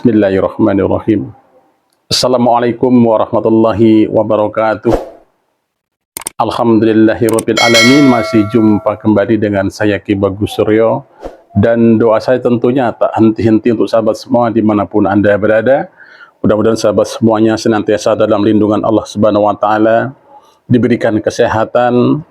Bismillahirrahmanirrahim. Assalamualaikum warahmatullahi wabarakatuh. Alhamdulillahirabbil alamin, masih jumpa kembali dengan saya Ki Bagus Suryo, dan doa saya tentunya tak henti-henti untuk sahabat semua dimanapun Anda berada. Mudah-mudahan sahabat semuanya senantiasa dalam lindungan Allah Subhanahu wa taala, diberikan kesehatan,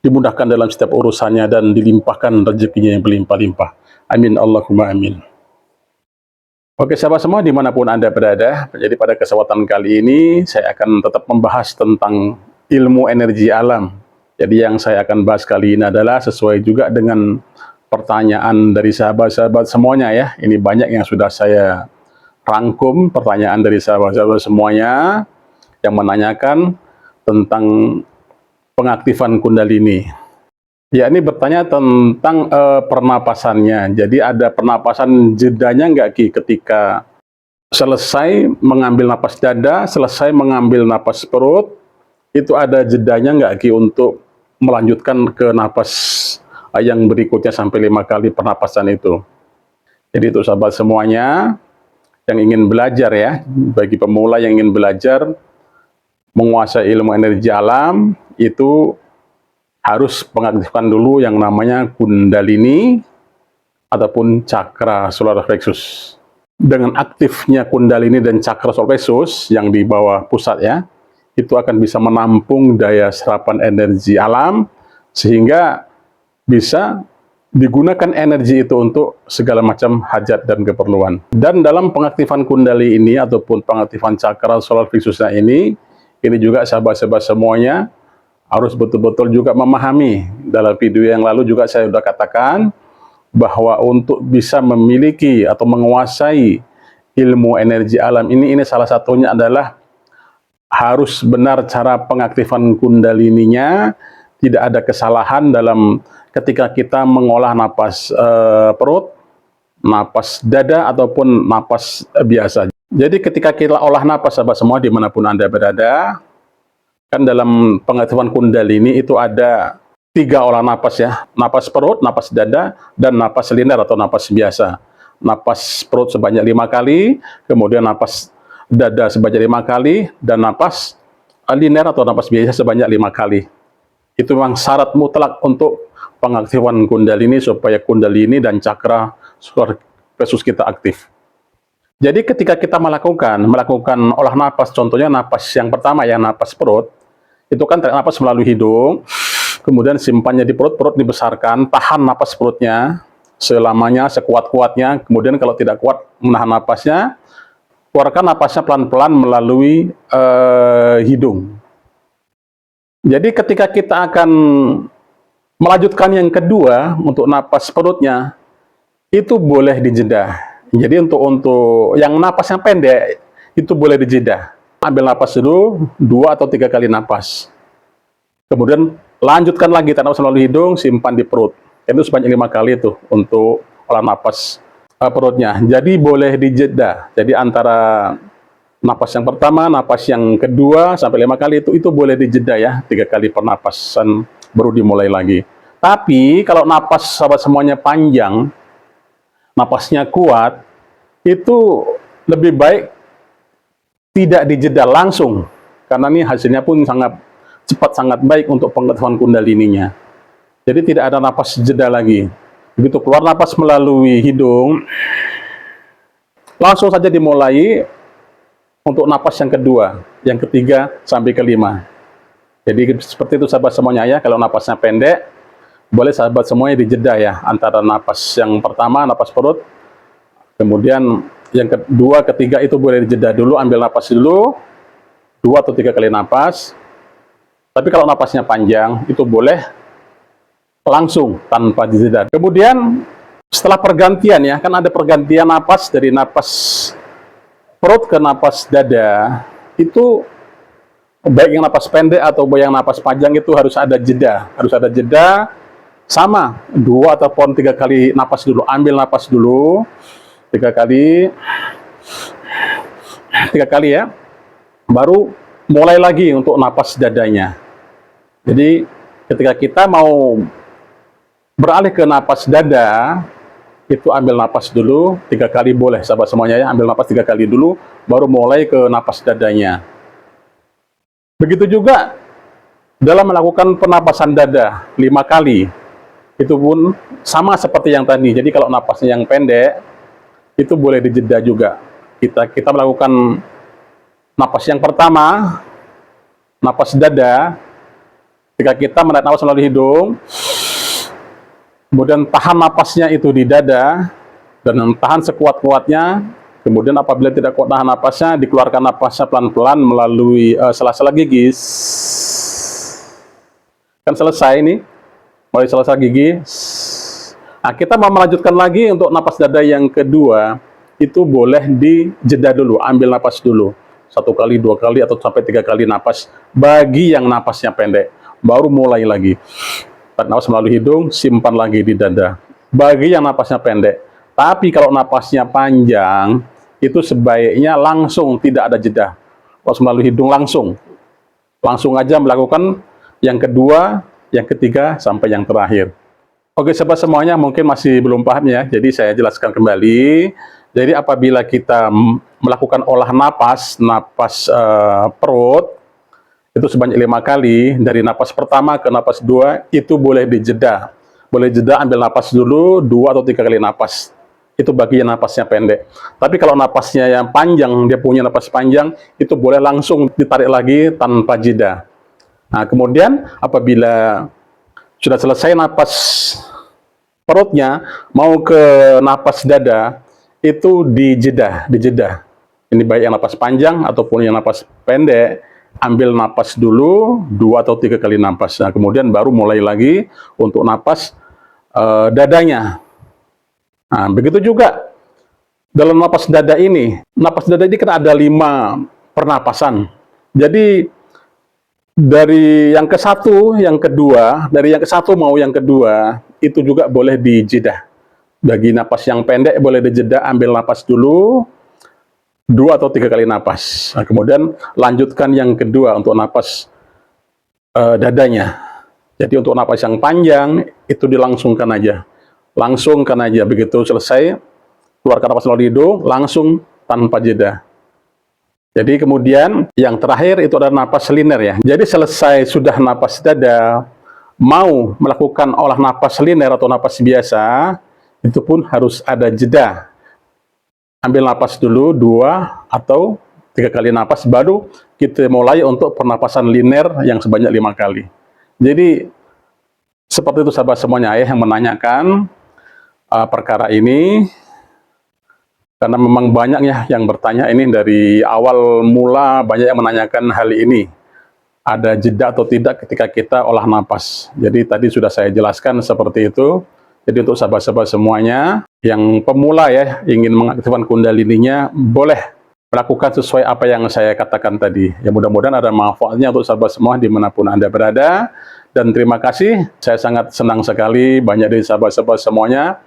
dimudahkan dalam setiap urusannya, dan dilimpahkan rezekinya yang berlimpah-limpah. Amin Allahumma amin. Oke sahabat semua dimanapun Anda berada, jadi pada kesempatan kali ini saya akan tetap membahas tentang ilmu energi alam. Jadi yang saya akan bahas kali ini adalah sesuai juga dengan pertanyaan dari sahabat-sahabat semuanya ya. Ini banyak yang sudah saya rangkum pertanyaan dari sahabat-sahabat semuanya yang menanyakan tentang pengaktifan Kundalini. Ya, ini bertanya tentang pernapasannya. Jadi ada pernapasan jedanya nggak Ki, ketika selesai mengambil napas dada, selesai mengambil napas perut, itu ada jedanya nggak Ki untuk melanjutkan ke napas yang berikutnya sampai 5 kali pernapasan itu. Jadi itu sahabat semuanya yang ingin belajar ya, bagi pemula yang ingin belajar menguasai ilmu energi alam, itu harus mengaktifkan dulu yang namanya Kundalini ataupun cakra solar plexus. Dengan aktifnya Kundalini dan cakra solar plexus yang di bawah pusat ya, itu akan bisa menampung daya serapan energi alam sehingga bisa digunakan energi itu untuk segala macam hajat dan keperluan. Dan dalam pengaktifan Kundalini ini ataupun pengaktifan cakra solar plexusnya ini juga sahabat-sahabat semuanya harus betul-betul juga memahami. Dalam video yang lalu juga saya sudah katakan bahwa untuk bisa memiliki atau menguasai ilmu energi alam ini salah satunya adalah harus benar cara pengaktifan Kundalininya. Tidak ada kesalahan dalam ketika kita mengolah napas perut, napas dada ataupun napas biasa. Jadi ketika kita olah napas sahabat semua dimanapun Anda berada, kan dalam pengaktifan Kundalini itu ada 3 olah napas ya, napas perut, napas dada, dan napas linear atau napas biasa. Napas perut sebanyak 5 kali, kemudian napas dada sebanyak 5 kali, dan napas linear atau napas biasa sebanyak 5 kali. Itu memang syarat mutlak untuk pengaktifan Kundalini supaya Kundalini dan cakra solar plexus kita aktif. Jadi ketika kita melakukan olah napas, contohnya napas yang pertama ya, napas perut, itu kan tarik napas melalui hidung, kemudian simpannya di perut, perut dibesarkan, tahan napas perutnya selamanya, sekuat-kuatnya, kemudian kalau tidak kuat menahan napasnya, keluarkan napasnya pelan-pelan melalui hidung. Jadi ketika kita akan melanjutkan yang kedua untuk napas perutnya, itu boleh dijeda. Jadi untuk yang napasnya pendek, itu boleh dijeda. Ambil napas dulu 2 atau 3 kali napas. Kemudian lanjutkan lagi, tarik napas melalui hidung, simpan di perut. Itu sebanyak 5 kali itu untuk olah napas perutnya. Jadi boleh dijeda. Jadi antara napas yang pertama, napas yang kedua sampai 5 kali itu boleh dijeda ya. 3 kali pernapasan baru dimulai lagi. Tapi kalau napas sahabat semuanya panjang, napasnya kuat, itu lebih baik tidak dijeda langsung, karena ini hasilnya pun sangat cepat, sangat baik untuk pengetahuan Kundalininya. Jadi tidak ada napas jeda lagi. Begitu keluar napas melalui hidung, langsung saja dimulai untuk napas yang kedua, yang ketiga sampai kelima. Jadi seperti itu sahabat semuanya ya. Kalau napasnya pendek, boleh sahabat semuanya dijeda ya, antara napas yang pertama, napas perut, kemudian yang kedua, ketiga itu boleh dijeda dulu, ambil napas dulu 2 atau 3 kali napas. Tapi kalau napasnya panjang, itu boleh langsung tanpa dijeda. Kemudian setelah pergantian ya, kan ada pergantian napas dari napas perut ke napas dada, itu baik yang napas pendek atau yang napas panjang itu harus ada jeda. Harus ada jeda, sama 2 ataupun 3 kali napas dulu. Ambil napas dulu 3 kali ya, baru mulai lagi untuk napas dadanya. Jadi ketika kita mau beralih ke napas dada, itu ambil napas dulu 3 kali, boleh sahabat semuanya ya, ambil napas 3 kali dulu, baru mulai ke napas dadanya. Begitu juga dalam melakukan penapasan dada 5 kali, itu pun sama seperti yang tadi. Jadi kalau napasnya yang pendek, itu boleh dijeda juga. Kita melakukan napas yang pertama, napas dada, ketika kita menarik napas melalui hidung, kemudian tahan napasnya itu di dada, dan tahan sekuat-kuatnya. Kemudian apabila tidak kuat tahan napasnya, dikeluarkan napasnya pelan-pelan melalui sela-sela gigi. Kan selesai ini, melalui sela-sela gigi. Nah, kita mau melanjutkan lagi untuk napas dada yang kedua, itu boleh dijeda dulu, ambil napas dulu. 1 kali, 2 kali, atau sampai 3 kali napas, bagi yang napasnya pendek. Baru mulai lagi. Tarik napas melalui hidung, simpan lagi di dada. Bagi yang napasnya pendek. Tapi kalau napasnya panjang, itu sebaiknya langsung, tidak ada jeda. Napas melalui hidung langsung. Langsung aja melakukan yang kedua, yang ketiga, sampai yang terakhir. Oke, sahabat semuanya, mungkin masih belum paham ya. Jadi saya jelaskan kembali. Jadi apabila kita melakukan olah napas perut, itu sebanyak 5 kali, dari napas pertama ke napas 2, itu boleh dijeda. Boleh jeda, ambil napas dulu, 2 atau 3 kali napas. Itu bagi yang napasnya pendek. Tapi kalau napasnya yang panjang, dia punya napas panjang, itu boleh langsung ditarik lagi tanpa jeda. Nah, kemudian apabila sudah selesai napas perutnya, mau ke napas dada, itu dijeda. Ini baik yang napas panjang ataupun yang napas pendek. Ambil napas dulu 2 atau 3 kali napas. Nah, kemudian baru mulai lagi untuk napas dadanya. Nah, begitu juga dalam napas dada ini. Napas dada ini kan ada 5 pernapasan. Jadi dari yang ke satu, yang kedua, dari yang ke satu mau yang kedua, itu juga boleh dijeda. Bagi napas yang pendek boleh dijeda, ambil napas dulu 2 atau 3 kali napas. Nah, kemudian lanjutkan yang kedua untuk napas dadanya. Jadi untuk napas yang panjang, itu dilangsungkan aja. Langsungkan aja, begitu selesai, keluarkan napas melalui hidung, langsung tanpa jeda. Jadi kemudian yang terakhir itu adalah napas liner ya. Jadi selesai sudah napas dada, mau melakukan olah napas liner atau napas biasa, itu pun harus ada jeda. Ambil napas dulu 2 atau 3 kali napas, baru kita mulai untuk pernapasan liner yang sebanyak 5 kali. Jadi seperti itu sahabat semuanya ya, yang menanyakan perkara ini, karena memang banyak ya yang bertanya ini dari awal mula, banyak yang menanyakan hal ini. Ada jeda atau tidak ketika kita olah napas. Jadi tadi sudah saya jelaskan seperti itu. Jadi untuk sahabat-sahabat semuanya yang pemula ya, ingin mengaktifkan kundalininya, boleh melakukan sesuai apa yang saya katakan tadi. Ya, mudah-mudahan ada manfaatnya untuk sahabat semua dimanapun Anda berada. Dan terima kasih, saya sangat senang sekali banyak dari sahabat-sahabat semuanya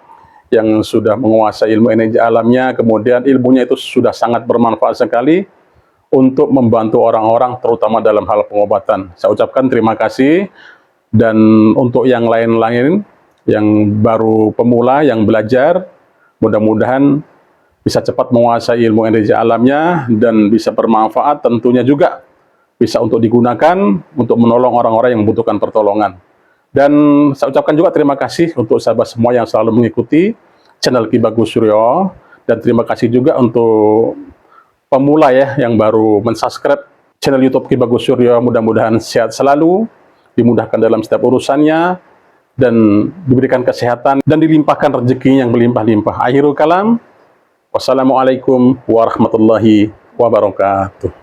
yang sudah menguasai ilmu energi alamnya, kemudian ilmunya itu sudah sangat bermanfaat sekali untuk membantu orang-orang, terutama dalam hal pengobatan. Saya ucapkan terima kasih. Dan untuk yang lain-lain, yang baru pemula, yang belajar, mudah-mudahan bisa cepat menguasai ilmu energi alamnya dan bisa bermanfaat, tentunya juga bisa untuk digunakan untuk menolong orang-orang yang membutuhkan pertolongan. Dan saya ucapkan juga terima kasih untuk sahabat semua yang selalu mengikuti channel Ki Bagus Suryo, dan terima kasih juga untuk pemula ya yang baru mensubscribe channel YouTube Ki Bagus Suryo. Mudah-mudahan sehat selalu, dimudahkan dalam setiap urusannya, dan diberikan kesehatan dan dilimpahkan rezeki yang berlimpah-limpah. Akhirul kalam, wassalamualaikum warahmatullahi wabarakatuh.